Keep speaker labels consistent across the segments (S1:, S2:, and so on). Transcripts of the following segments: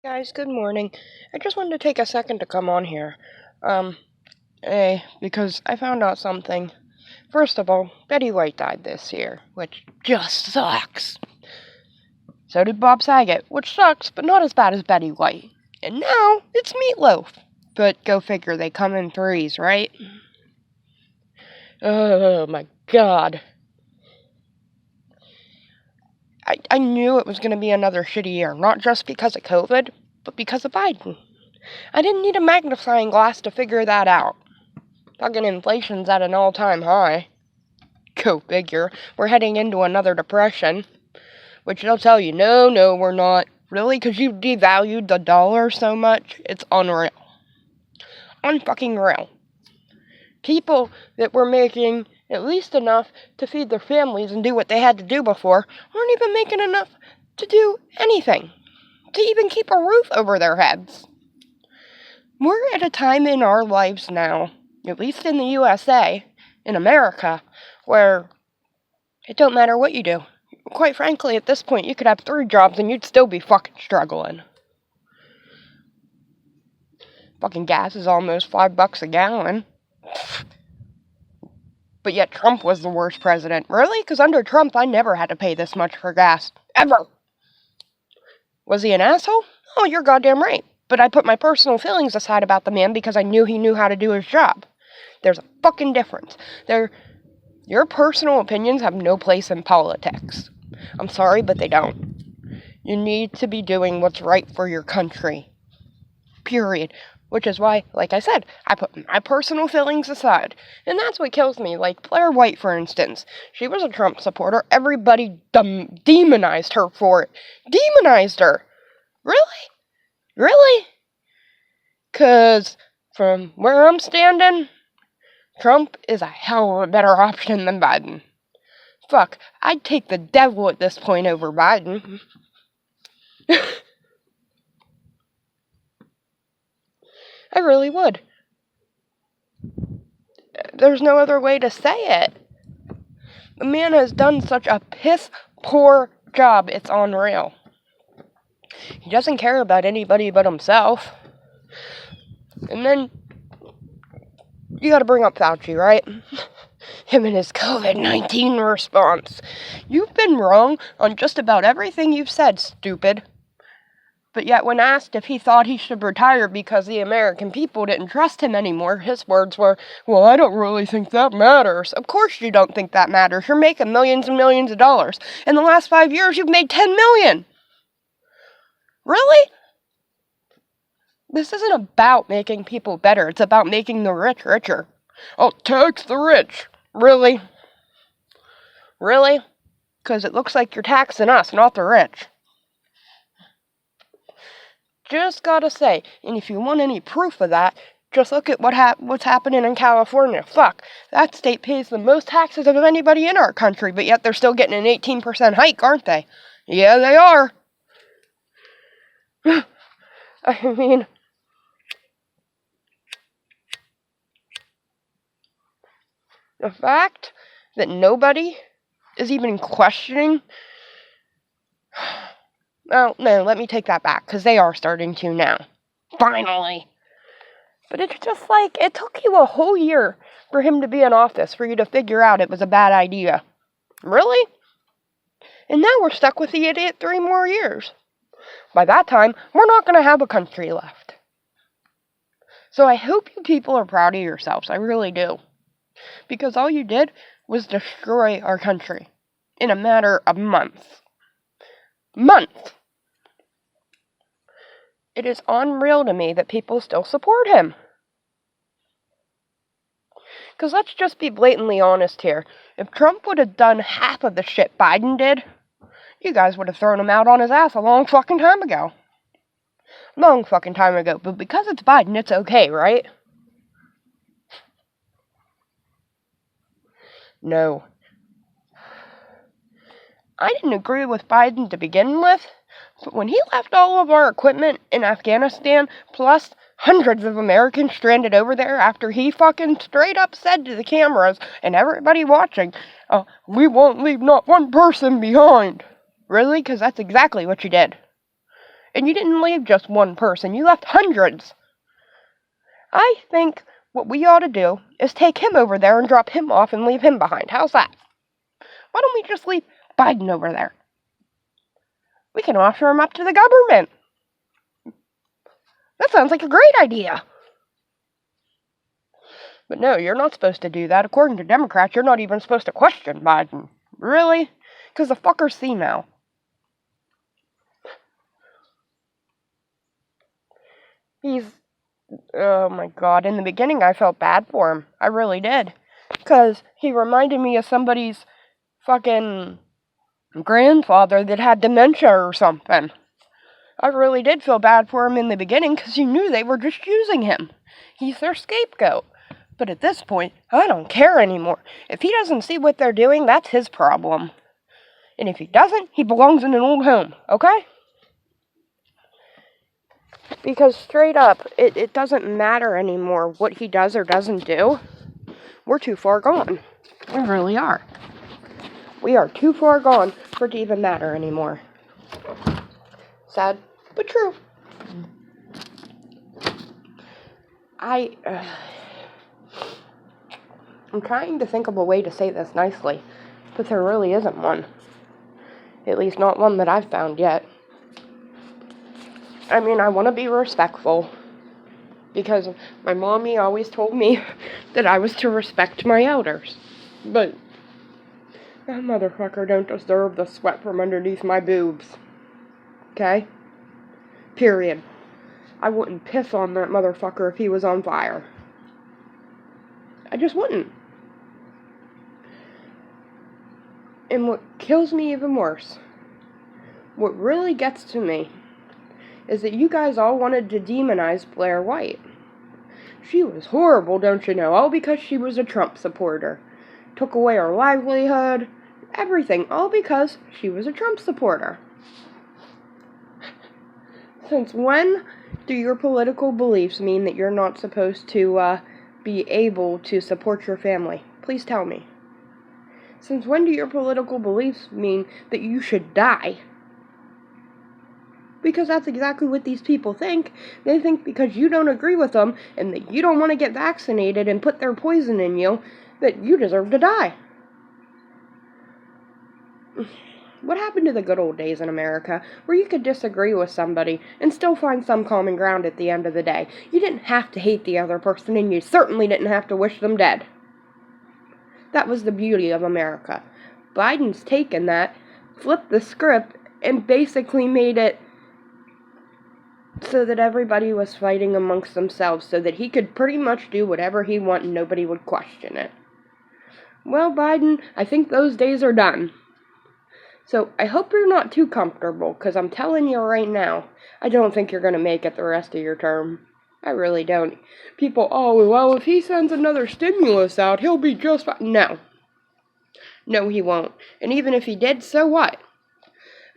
S1: Guys, good morning. I just wanted to take a second to come on here. Because I found out something. First of all, Betty White died this year, which just sucks. So did Bob Saget, which sucks, but not as bad as Betty White. And now, it's Meatloaf. But go figure, they come in threes, right? Oh my god. I knew it was going to be another shitty year, not just because of COVID, but because of Biden. I didn't need a magnifying glass to figure that out. Fucking inflation's at an all-time high. Go figure. We're heading into another depression. Which they'll tell you, no, we're not. Really? Because you've devalued the dollar so much? It's unreal. Unfucking real. People that were making at least enough to feed their families and do what they had to do before aren't even making enough to do anything. To even keep a roof over their heads. We're at a time in our lives now, at least in the USA, in America, where it don't matter what you do. Quite frankly, at this point, you could have 3 jobs and you'd still be fucking struggling. Fucking gas is almost $5 a gallon. But yet Trump was the worst president. Really? Because under Trump, I never had to pay this much for gas. Ever. Was he an asshole? Oh, you're goddamn right. But I put my personal feelings aside about the man because I knew he knew how to do his job. There's a fucking difference. Your personal opinions have no place in politics. I'm sorry, but they don't. You need to be doing what's right for your country. Period. Which is why, like I said, I put my personal feelings aside. And that's what kills me. Like Blair White, for instance. She was a Trump supporter. Everybody demonized her for it. Demonized her. Really? Really? 'Cause from where I'm standing, Trump is a hell of a better option than Biden. Fuck, I'd take the devil at this point over Biden. I really would. There's no other way to say it. The man has done such a piss-poor job, it's unreal. He doesn't care about anybody but himself. And then, you gotta bring up Fauci, right? Him and his COVID-19 response. You've been wrong on just about everything you've said, stupid. But yet when asked if he thought he should retire because the American people didn't trust him anymore, his words were, well, I don't really think that matters. Of course you don't think that matters. You're making millions and millions of dollars. In the last 5 years, you've made 10 million. Really? This isn't about making people better. It's about making the rich richer. Oh, tax the rich. Really? Really? Because it looks like you're taxing us, not the rich. Just gotta say, and if you want any proof of that, just look at what's happening in California. Fuck, that state pays the most taxes of anybody in our country, but yet they're still getting an 18% hike, aren't they? Yeah, they are. I mean, the fact that nobody is even questioning... Oh, no, let me take that back, because they are starting to now. Finally. But it's just like, it took you a whole year for him to be in office, for you to figure out it was a bad idea. Really? And now we're stuck with the idiot 3 more years. By that time, we're not going to have a country left. So I hope you people are proud of yourselves, I really do. Because all you did was destroy our country in a matter of months. Months! It is unreal to me that people still support him. Because let's just be blatantly honest here. If Trump would have done half of the shit Biden did, you guys would have thrown him out on his ass a long fucking time ago. Long fucking time ago. But because it's Biden, it's okay, right? No. I didn't agree with Biden to begin with, but when he left all of our equipment in Afghanistan, plus hundreds of Americans stranded over there after he fucking straight up said to the cameras and everybody watching, we won't leave not one person behind. Really? Because that's exactly what you did. And you didn't leave just one person, you left hundreds. I think what we ought to do is take him over there and drop him off and leave him behind. How's that? Why don't we just leave Biden over there? We can offer him up to the government. That sounds like a great idea. But no, you're not supposed to do that. According to Democrats, you're not even supposed to question Biden. Really? Because the fucker's senile. Oh my god, in the beginning I felt bad for him. I really did. Because he reminded me of somebody's fucking grandfather that had dementia or something. I really did feel bad for him in the beginning because you knew they were just using him. He's their scapegoat. But at this point, I don't care anymore. If he doesn't see what they're doing, that's his problem. And if he doesn't, he belongs in an old home, okay? Because straight up, it doesn't matter anymore what he does or doesn't do. We're too far gone. We really are. We are too far gone for it to even matter anymore. Sad, but true. I'm trying to think of a way to say this nicely, but there really isn't one. At least not one that I've found yet. I mean, I want to be respectful, because my mommy always told me that I was to respect my elders. But that motherfucker don't deserve the sweat from underneath my boobs. Okay? Period. I wouldn't piss on that motherfucker if he was on fire. I just wouldn't. And what kills me even worse, what really gets to me, is that you guys all wanted to demonize Blair White. She was horrible, don't you know, all because she was a Trump supporter. Took away her livelihood, everything, all because she was a Trump supporter. Since when do your political beliefs mean that you're not supposed to be able to support your family? Please tell me. Since when do your political beliefs mean that you should die? Because that's exactly what these people think. They think because you don't agree with them and that you don't want to get vaccinated and put their poison in you, that you deserve to die. What happened to the good old days in America, where you could disagree with somebody and still find some common ground at the end of the day? You didn't have to hate the other person, and you certainly didn't have to wish them dead. That was the beauty of America. Biden's taken that, flipped the script, and basically made it so that everybody was fighting amongst themselves, so that he could pretty much do whatever he wanted and nobody would question it. Well, Biden, I think those days are done. So, I hope you're not too comfortable, because I'm telling you right now, I don't think you're going to make it the rest of your term. I really don't. People, oh, well, if he sends another stimulus out, he'll be just fine. No. No, he won't. And even if he did, so what?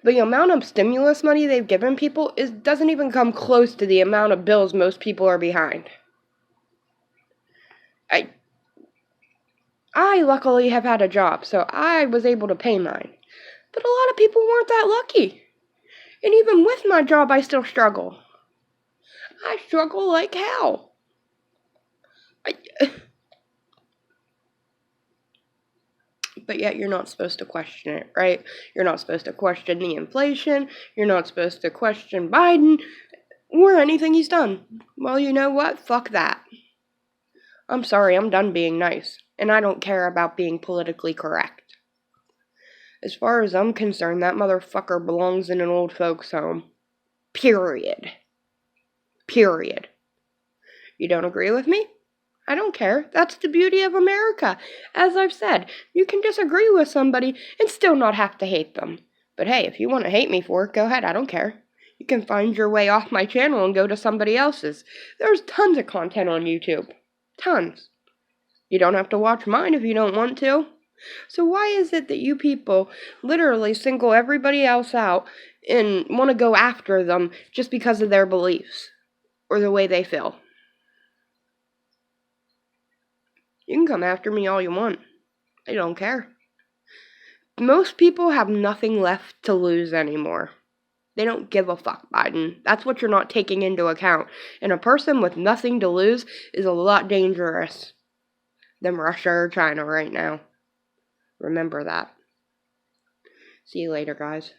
S1: The amount of stimulus money they've given people doesn't even come close to the amount of bills most people are behind. I luckily have had a job, so I was able to pay mine. But a lot of people weren't that lucky. And even with my job, I still struggle. I struggle like hell. But yet you're not supposed to question it, right? You're not supposed to question the inflation. You're not supposed to question Biden or anything he's done. Well, you know what? Fuck that. I'm sorry, I'm done being nice. And I don't care about being politically correct. As far as I'm concerned, that motherfucker belongs in an old folks' home. Period. Period. You don't agree with me? I don't care. That's the beauty of America. As I've said, you can disagree with somebody and still not have to hate them. But hey, if you want to hate me for it, go ahead. I don't care. You can find your way off my channel and go to somebody else's. There's tons of content on YouTube. Tons. You don't have to watch mine if you don't want to. So why is it that you people literally single everybody else out and want to go after them just because of their beliefs or the way they feel? You can come after me all you want. I don't care. Most people have nothing left to lose anymore. They don't give a fuck, Biden. That's what you're not taking into account. And a person with nothing to lose is a lot dangerous than Russia or China right now. Remember that. See you later, guys.